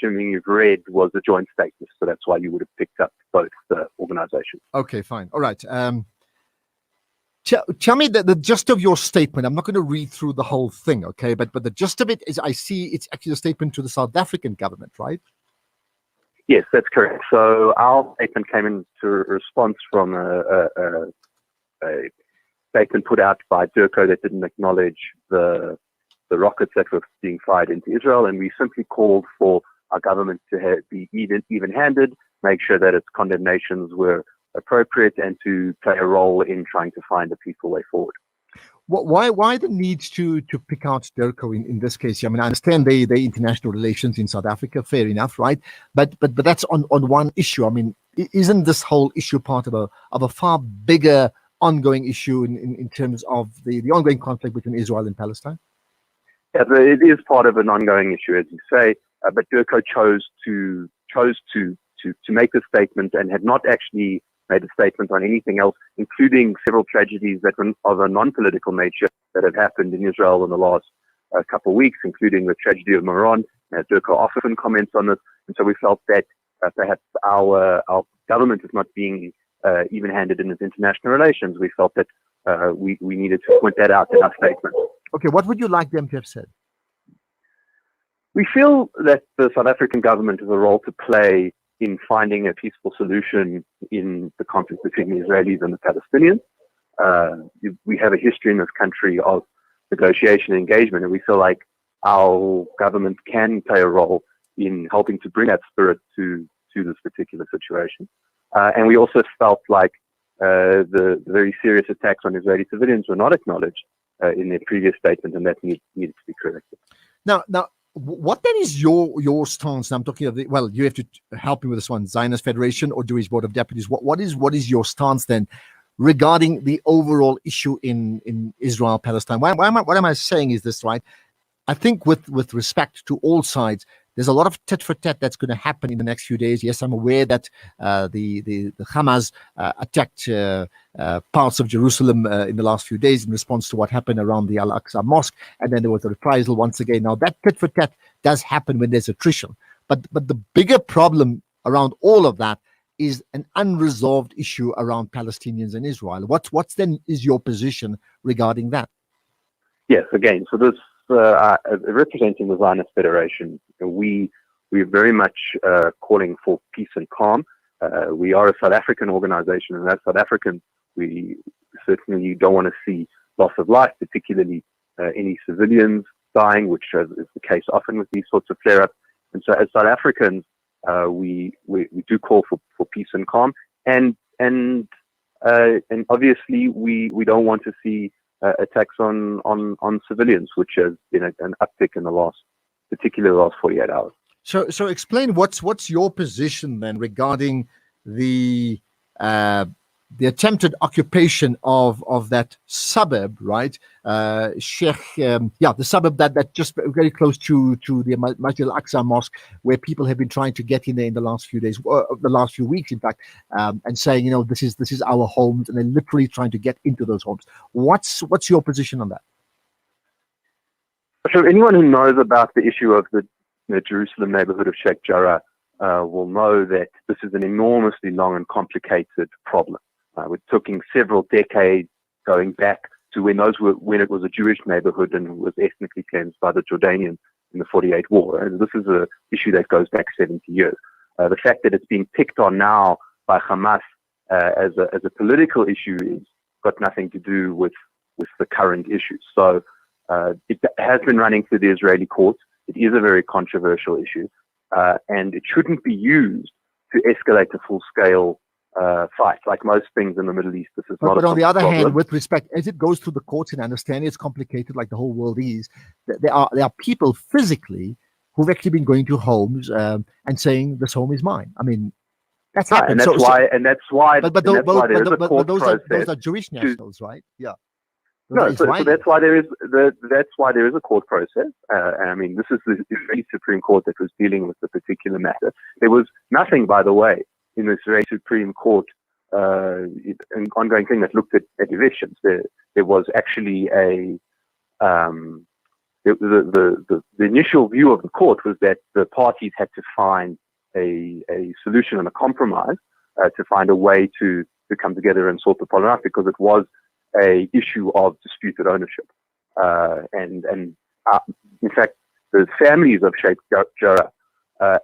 assuming you've read, was a joint statement. So that's why you would have picked up both organizations. Okay, fine. All right. Tell me the gist of your statement. I'm not going to read through the whole thing, okay? But the gist of it is, I see it's actually a statement to the South African government, right? Yes, that's correct. So our statement came into response from a statement put out by DIRCO that didn't acknowledge the rockets that were being fired into Israel, and we simply called for our government to be even-handed, make sure that its condemnations were appropriate, and to play a role in trying to find a peaceful way forward. Why the need to pick out DIRCO in this case? I mean, I understand they international relations in South Africa, fair enough, right? But that's on one issue. I mean, isn't this whole issue part of a far bigger ongoing issue in terms of the ongoing conflict between Israel and Palestine? Yeah, it is part of an ongoing issue, as you say. But DIRCO chose to make this statement and had not actually made a statement on anything else, including several tragedies that were of a non-political nature that have happened in Israel in the last couple of weeks, including the tragedy of Meron. DIRCO often comments on this, and so we felt that perhaps our government is not being even-handed in its international relations. We felt that we needed to point that out in our statement. Okay, what would you like them to have said? We feel that the South African government has a role to play in finding a peaceful solution in the conflict between the Israelis and the Palestinians. We have a history in this country of negotiation and engagement, and we feel like our government can play a role in helping to bring that spirit to this particular situation. And we also felt like the very serious attacks on Israeli civilians were not acknowledged in their previous statement, and that needed to be corrected. Now, what then is your stance? I'm talking of you have to help me with this one, Zionist Federation or Jewish Board of Deputies. What is your stance then regarding the overall issue in Israel, Palestine? What am I saying is this, right? I think with respect to all sides, there's a lot of tit for tat that's going to happen in the next few days. Yes, I'm aware that the Hamas attacked parts of Jerusalem in the last few days in response to what happened around the Al-Aqsa Mosque, and then there was a reprisal once again. Now that tit for tat does happen when there's attrition, but the bigger problem around all of that is an unresolved issue around Palestinians and Israel. What's then is your position regarding that? Yes, again, so this. Representing the Zionist Federation, we're very much calling for peace and calm. We are a South African organization, and as South Africans, we certainly don't want to see loss of life, particularly any civilians dying, which is the case often with these sorts of flare-ups. And so as South Africans, we do call for peace and calm. And obviously, we don't want to see attacks on civilians, which has been an uptick in particularly the last 48 hours. So explain what's your position then regarding the attempted occupation of that suburb, right? The suburb that just very close to the Masjid Al-Aqsa Mosque, where people have been trying to get in there in the last few days, the last few weeks, in fact, and saying, this is our homes, and they're literally trying to get into those homes. What's your position on that? So anyone who knows about the issue of the Jerusalem neighborhood of Sheikh Jarrah will know that this is an enormously long and complicated problem. We're talking several decades going back to when it was a Jewish neighborhood and was ethnically cleansed by the Jordanians in the 48 war. And this is an issue that goes back 70 years. The fact that it's being picked on now by Hamas as a political issue has got nothing to do with the current issues. So it has been running through the Israeli courts. It is a very controversial issue, and it shouldn't be used to escalate a full-scale fight. Like most things in the Middle East, this is not. But on the other problem. hand, with respect, as it goes through the courts, and I understand it's complicated, like the whole world is, there are people physically who've actually been going to homes and saying this home is mine. I mean, that's happened. And that's why. But those are Jewish nationals, right? Yeah. No, so that's why there is a court process. And I mean, this is the Israeli Supreme Court that was dealing with the particular matter. There was nothing, by the way, in the Israeli Supreme Court, an ongoing thing that looked at evictions. There was actually the initial view of the court was that the parties had to find a solution and a compromise to find a way to come together and sort the problem out, because it was a issue of disputed ownership. And in fact, the families of Sheikh Jarrah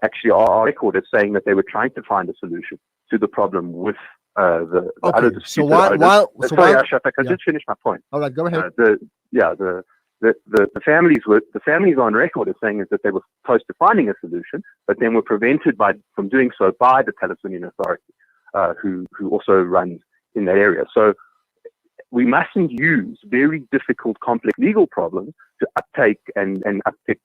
actually are recorded saying that they were trying to find a solution to the problem with the other disputed owners. Sorry, Ashraf, I can just finish my point. All right, go ahead. The families on record as saying is that they were close to finding a solution, but then were prevented from doing so by the Palestinian Authority, who also runs in that area. So we mustn't use very difficult, complex legal problems to uptake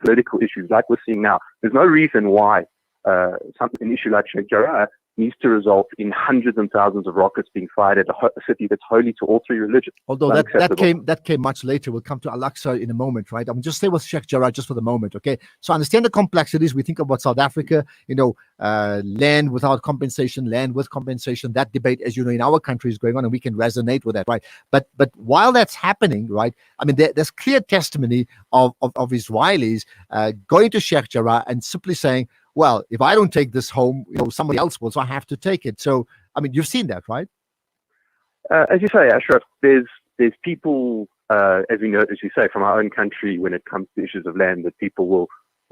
political issues like we're seeing now. There's no reason why an issue like Sheikh Jarrah needs to result in hundreds and thousands of rockets being fired at a city that's holy to all three religions. Although that came much later. We'll come to Al-Aqsa in a moment, right? I'm just stay with Sheikh Jarrah just for the moment, okay? So I understand the complexities. We think about South Africa, land without compensation, land with compensation. That debate, as you know, in our country is going on, and we can resonate with that, right? But while that's happening, right? I mean, there's clear testimony of Israelis going to Sheikh Jarrah and simply saying, well, if I don't take this home, somebody else will, so I have to take it. So, I mean, you've seen that, right? As you say, Ashraf, there's people, as we know, as you say, from our own country, when it comes to issues of land, that people will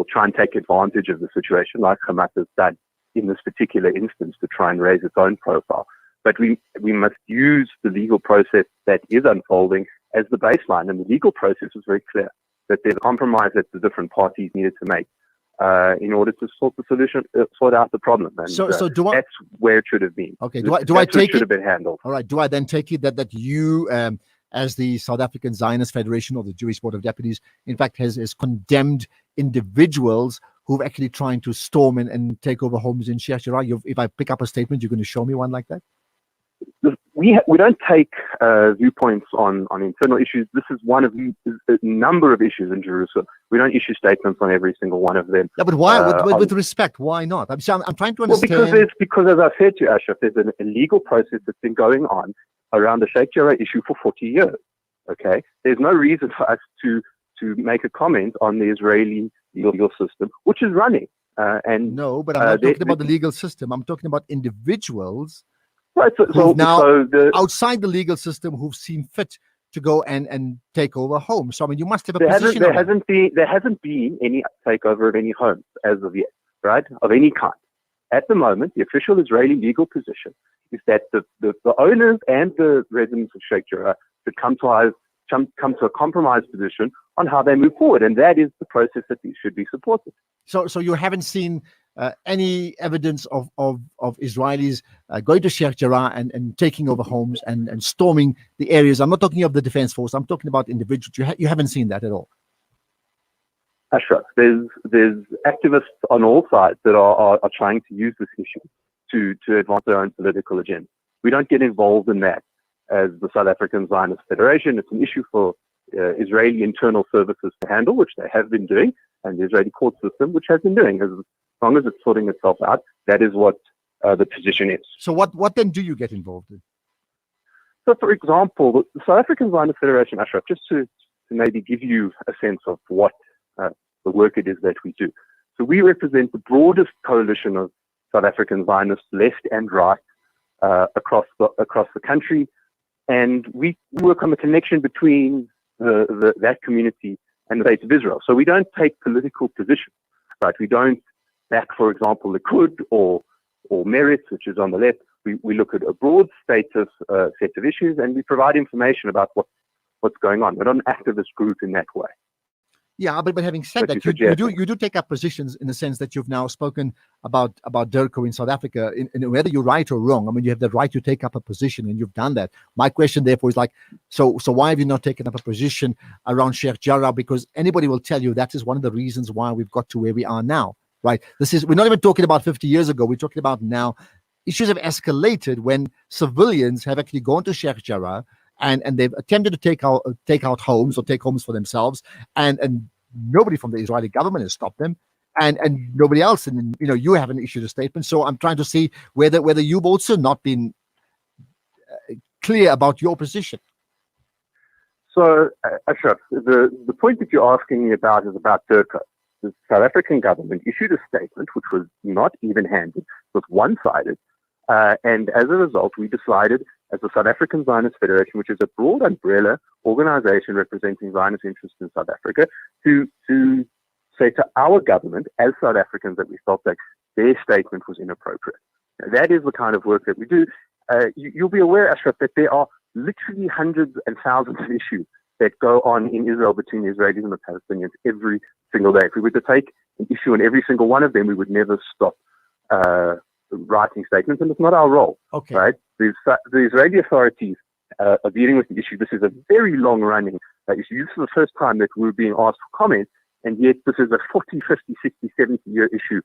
try and take advantage of the situation, like Hamas has done in this particular instance, to try and raise its own profile. But we must use the legal process that is unfolding as the baseline, and the legal process is very clear that there's a compromise that the different parties needed to make in order to sort out the problem. And so that's where it should have been. Okay. Do I take it? Should have been handled. All right. Do I then take it that you, as the South African Zionist Federation or the Jewish Board of Deputies, in fact, has condemned individuals who've actually trying to storm and take over homes in Sheikh Jarrah? If I pick up a statement, you're going to show me one like that? We don't take viewpoints on internal issues. This is one of a number of issues in Jerusalem. We don't issue statements on every single one of them. Yeah, but why? With respect, why not? I'm trying to understand. Well, because as I said to you, Ashraf, there's a legal process that's been going on around the Sheikh Jarrah issue for 40 years. Okay, there's no reason for us to make a comment on the Israeli legal system, which is running. No, but I'm not talking about the legal system. I'm talking about individuals. Right, outside the legal system who've seen fit to go and take over homes. So I mean, you must have a position. There hasn't been any takeover of any homes as of yet, right? Of any kind. At the moment, the official Israeli legal position is that the owners and the residents of Sheikh Jarrah should come to a compromise position on how they move forward, and that is the process that these should be supported. So you haven't seen any evidence of Israelis going to Sheikh Jarrah and taking over homes and storming the areas. I'm not talking of the defense force. I'm talking about individuals. You haven't seen that at all. Ashraf, there's activists on all sides that are trying to use this issue to advance their own political agenda. We don't get involved in that as the South African Zionist Federation. It's an issue for Israeli internal services to handle, which they have been doing, and the Israeli court system, which has been doing. As long as it's sorting itself out, that is what the position is. So what then do you get involved in? So, for example, the South African Zionist Federation, Ashraf, just to maybe give you a sense of what the work it is that we do. So we represent the broadest coalition of South African Zionists, left and right, across the country, and we work on the connection between that community and the state of Israel. So we don't take political positions, right? We don't back, for example, Likud or Meretz, which is on the left. We look at a broad status set of issues, and we provide information about what's going on. We're not an activist group in that way. Yeah, but having said that, you do take up positions in the sense that you've now spoken about Durko in South Africa, in whether you're right or wrong. I mean, you have the right to take up a position, and you've done that. My question, therefore, is like, so why have you not taken up a position around Sheikh Jarrah? Because anybody will tell you that is one of the reasons why we've got to where we are now, right? We're not even talking about 50 years ago. We're talking about now. Issues have escalated when civilians have actually gone to Sheikh Jarrah and they've attempted to take out homes or take homes for themselves, and nobody from the Israeli government has stopped them, and nobody else. And you haven't issued a statement. So I'm trying to see whether you've also not been clear about your position. So, Ashraf, the point that you're asking me about is about Turco. The South African government issued a statement which was not even-handed, was one-sided, and as a result, we decided, as the South African Zionist Federation, which is a broad umbrella organization representing Zionist interests in South Africa, to say to our government, as South Africans, that we felt that their statement was inappropriate. Now, that is the kind of work that we do. You'll be aware, Ashraf, that there are literally hundreds and thousands of issues that go on in Israel between the Israelis and the Palestinians every single day. If we were to take an issue on every single one of them, we would never stop writing statements, and it's not our role. Okay. Right? The Israeli authorities are dealing with the issue. This is a very long-running issue. This is the first time that we're being asked for comment, and yet this is a 40, 50, 60, 70-year issue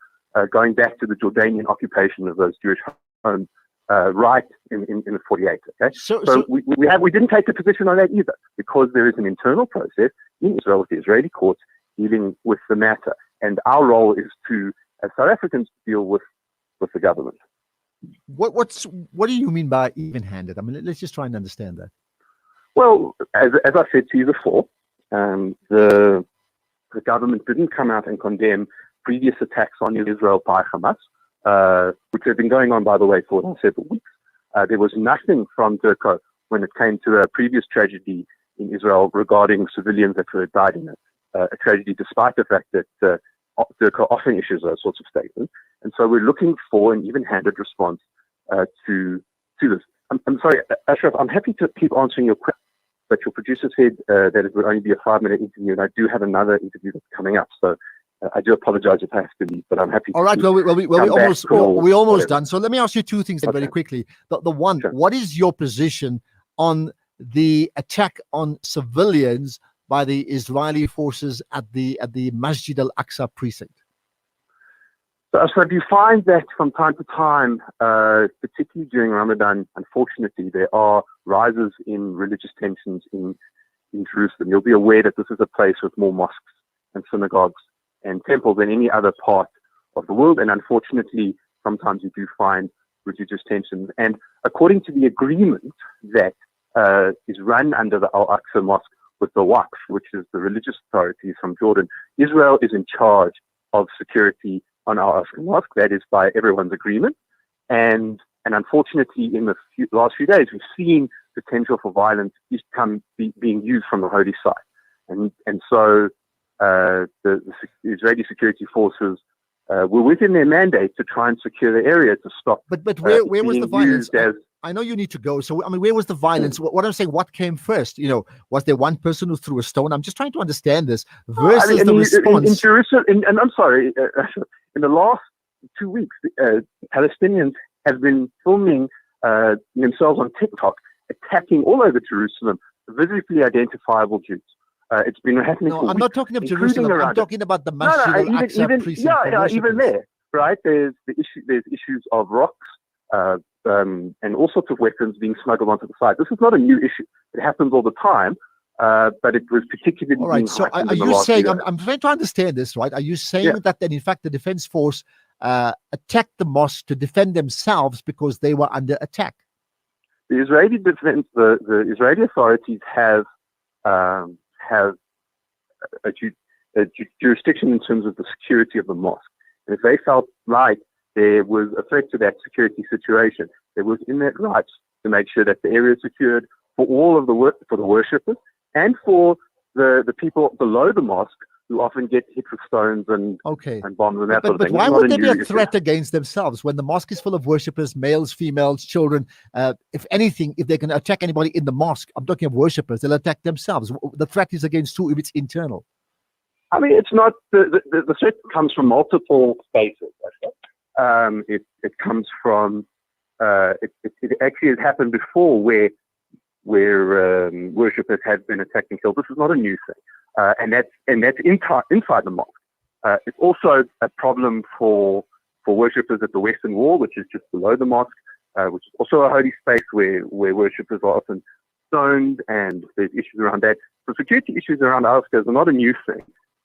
going back to the Jordanian occupation of those Jewish homes right in the 48. Okay, so we didn't take a position on that either, because there is an internal process in Israel with the Israeli courts dealing with the matter, and our role is to, as South Africans, deal with the government. What do you mean by even-handed? I mean, let's just try and understand that. Well, as I said to you before, the government didn't come out and condemn previous attacks on Israel by Hamas, which have been going on, by the way, for several weeks. There was nothing from Turco when it came to a previous tragedy in Israel regarding civilians that had died in it. A tragedy, despite the fact that Turco often issues those sorts of statements. And so we're looking for an even-handed response to this. I'm sorry, Ashraf, I'm happy to keep answering your question, but your producer said that it would only be a 5-minute interview, and I do have another interview that's coming up. So I do apologize if I have to leave, but I'm happy. All right, we're almost done. So let me ask you two things very quickly. The one, sure. What is your position on the attack on civilians by the Israeli forces at the Masjid al-Aqsa precinct? So you find that from time to time, particularly during Ramadan, unfortunately, there are rises in religious tensions in Jerusalem. You'll be aware that this is a place with more mosques and synagogues and temples than any other part of the world. And unfortunately, sometimes you do find religious tensions. And according to the agreement that is run under the Al-Aqsa Mosque with the Waqf, which is the religious authorities from Jordan, Israel is in charge of security on Al-Aqsa Mosque. That is by everyone's agreement. And unfortunately, in the last few days, we've seen potential for violence being used from the holy site. And so the Israeli security forces were within their mandate to try and secure the area to stop. But where was the violence? I know you need to go. So, I mean, where was the violence? What I'm saying, what came first? You know, was there one person who threw a stone? I'm just trying to understand this versus the response. In Jerusalem, and I'm sorry, in the last 2 weeks, Palestinians have been filming themselves on TikTok attacking all over Jerusalem visibly identifiable Jews. It's been happening. No, I'm not talking about Jerusalem. I'm talking about the Masjid al-Aqsa precinct. Yeah, even there, right? There's issues of rocks and all sorts of weapons being smuggled onto the site. This is not a new issue. It happens all the time, but it was particularly. All right. So are you saying? I'm trying to understand this, right? Are you saying that then, in fact, the defense force attacked the mosque to defend themselves because they were under attack? The Israeli defense, the Israeli authorities have a jurisdiction in terms of the security of the mosque. And if they felt like there was a threat to that security situation, they was in their rights to make sure that the area is secured for all of for the worshippers and for the people below the mosque who often get hit with stones and bombs and that sort of thing. But why would there be a threat against themselves when the mosque is full of worshippers, males, females, children? If anything, if they can attack anybody in the mosque, I'm talking of worshippers, they'll attack themselves. The threat is against who if it's internal? I mean, it's not, the threat comes from multiple spaces. It comes from, it actually has happened before where worshippers have been attacked and killed. This is not a new thing. And that's inside the mosque. It's also a problem for worshippers at the Western Wall, which is just below the mosque, which is also a holy space where worshippers are often stoned, and there's issues around that. So security issues around Al-Aqsa are not a new thing.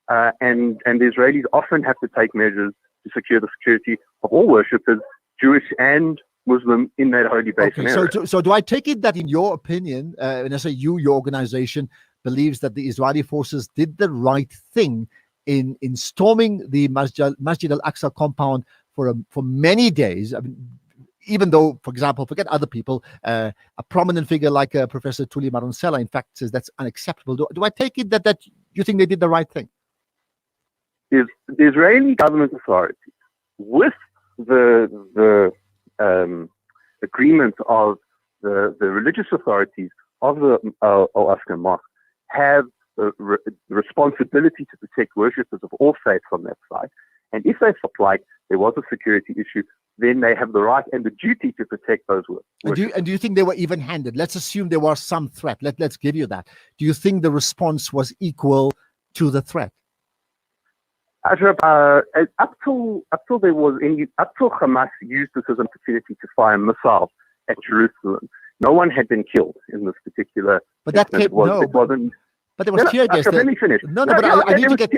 And the Israelis often have to take measures to secure the security of all worshippers, Jewish and Muslim, in that holy basin area. So do I take it that, in your opinion, when I say you, your organization, believes that the Israeli forces did the right thing in storming the Masjid al-Aqsa compound for many days. I mean, even though, for example, forget other people, a prominent figure like Professor Tuli Maronsela, in fact, says that's unacceptable. Do I take it that you think they did the right thing? The Israeli government authorities, with the agreement of the religious authorities of the Al-Aqsa Mosque, have the responsibility to protect worshippers of all faiths on that site. And if they felt like there was a security issue, then they have the right and the duty to protect those worshippers. And do you think they were even-handed? Let's assume there was some threat. Let's give you that. Do you think the response was equal to the threat? Ashraf, up till Hamas used this as an opportunity to fire missiles at Jerusalem, no one had been killed in this particular. But that came, it wasn't. But there was tear gas. Let me finish. I need to get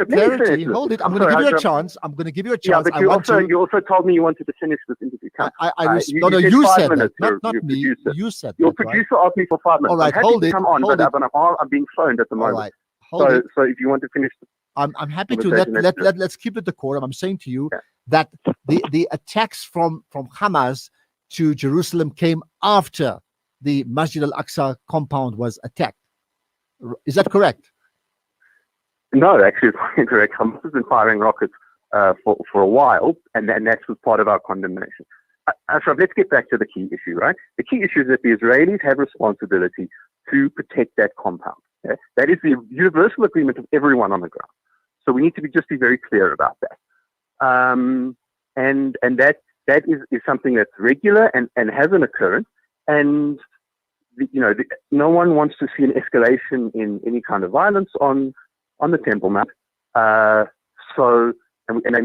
clarity. Hold it. I'm going to give you a chance. I'm going to give you a chance. Yeah, but you also told me you wanted to finish this interview. You said that, not me. You said your that. producer asked me for 5 minutes. All right, I'm happy hold to it. come on, but I'm being phoned at the moment. All right, hold it. So if you want to finish, I'm happy to let's keep it decorum. I'm saying to you that the attacks from Hamas to Jerusalem came after the Masjid al-Aqsa compound was attacked. Is that correct? No, actually, it's incorrect. Hamas has been firing rockets for a while, and that was part of our condemnation. Ashraf, let's get back to the key issue, right? The key issue is that the Israelis have responsibility to protect that compound. Okay? That is the universal agreement of everyone on the ground. So we need to be very clear about that. And that is something that's regular and has an occurrence. And no one wants to see an escalation in any kind of violence on the Temple Mount. And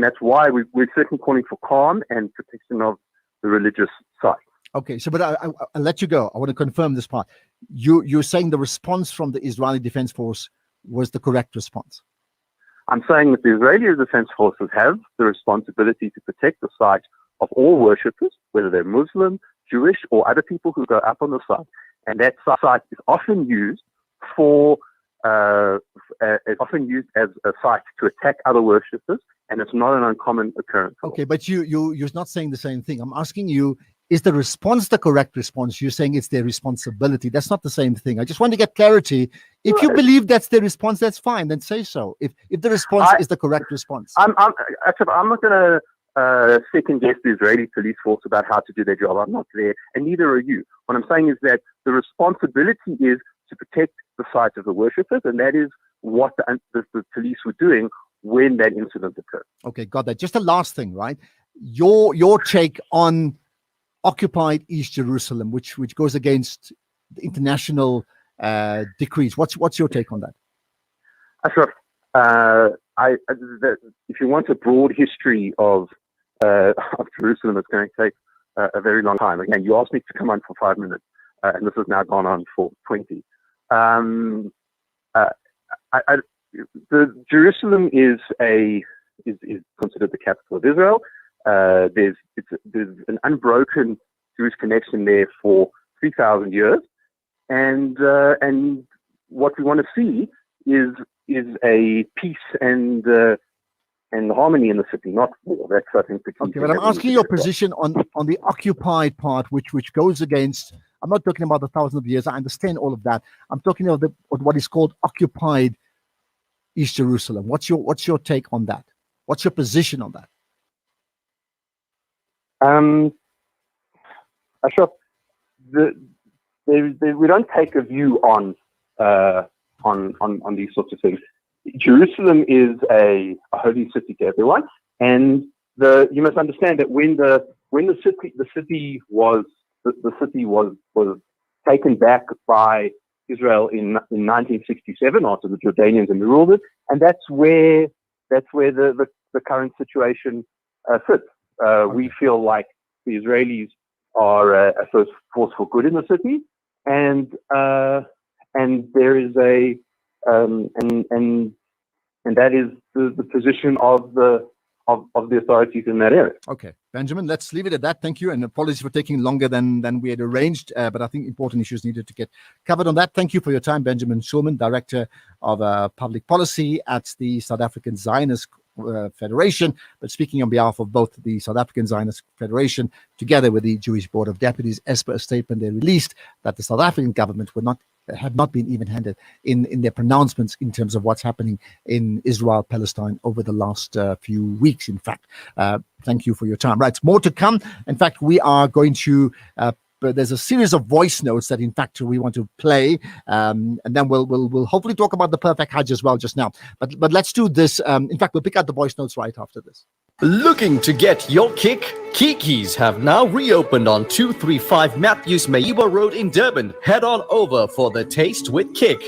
that's why we're certainly calling for calm and protection of the religious site. Okay, so but I'll let you go. I want to confirm this part. You're saying the response from the Israeli Defense Force was the correct response? I'm saying that the Israeli Defense Forces have the responsibility to protect the site of all worshippers, whether they're Muslim, Jewish, or other people who go up on the site. And that site is often used as a site to attack other worshippers, and it's not an uncommon occurrence. Okay, but you're not saying the same thing. I'm asking you, is the response the correct response? You're saying it's their responsibility. That's not the same thing. I just want to get clarity. If you believe that's their response, that's fine. Then say so. If the response is the correct response. I'm not going to second guess the Israeli police force about how to do their job. I'm not there, and neither are you. What I'm saying is that the responsibility is to protect the site of the worshippers, and that is what the police were doing when that incident occurred. Okay, got that. Just the last thing, right? Your take on occupied East Jerusalem, which goes against the international decrees. What's your take on that? Ashraf, if you want a broad history of Jerusalem, it's going to take a very long time. Again, you asked me to come on for 5 minutes, and this has now gone on for 20. Jerusalem is considered the capital of Israel. There's an unbroken Jewish connection there for 3,000 years, and what we want to see is a peace and harmony in the city, not war. That's, I think, the key. Okay, but I'm asking your position on the occupied part, which goes against. I'm not talking about the thousands of years. I understand all of that. I'm talking about what is called occupied East Jerusalem. What's your take on that? What's your position on that? Ashraf, we don't take a view on these sorts of things. Jerusalem is a holy city to everyone, and you must understand that when the city was taken back by Israel in 1967 after the Jordanians ruled it, and that's where the current situation sits. We feel like the Israelis are a force for good in the city, and there is and that is the position of the of the authorities in that area. Okay, Benjamin, let's leave it at that. Thank you, and apologies for taking longer than we had arranged, but I think important issues needed to get covered on that. Thank you for your time, Benjamin Schulman, Director of Public Policy at the South African Zionist Federation, but speaking on behalf of both the South African Zionist Federation together with the Jewish Board of Deputies, as per a statement they released that the South African government have not been even-handed in their pronouncements in terms of what's happening in Israel, Palestine over the last few weeks, in fact. Thank you for your time. Right, more to come. In fact, we are going to but there's a series of voice notes that, in fact, we want to play, and then we'll hopefully talk about the perfect Hajj as well just now. But let's do this. In fact, we'll pick out the voice notes right after this. Looking to get your kick? Kiki's have now reopened on 235 Matthews Mayiwa Road in Durban. Head on over for the Taste with Kick.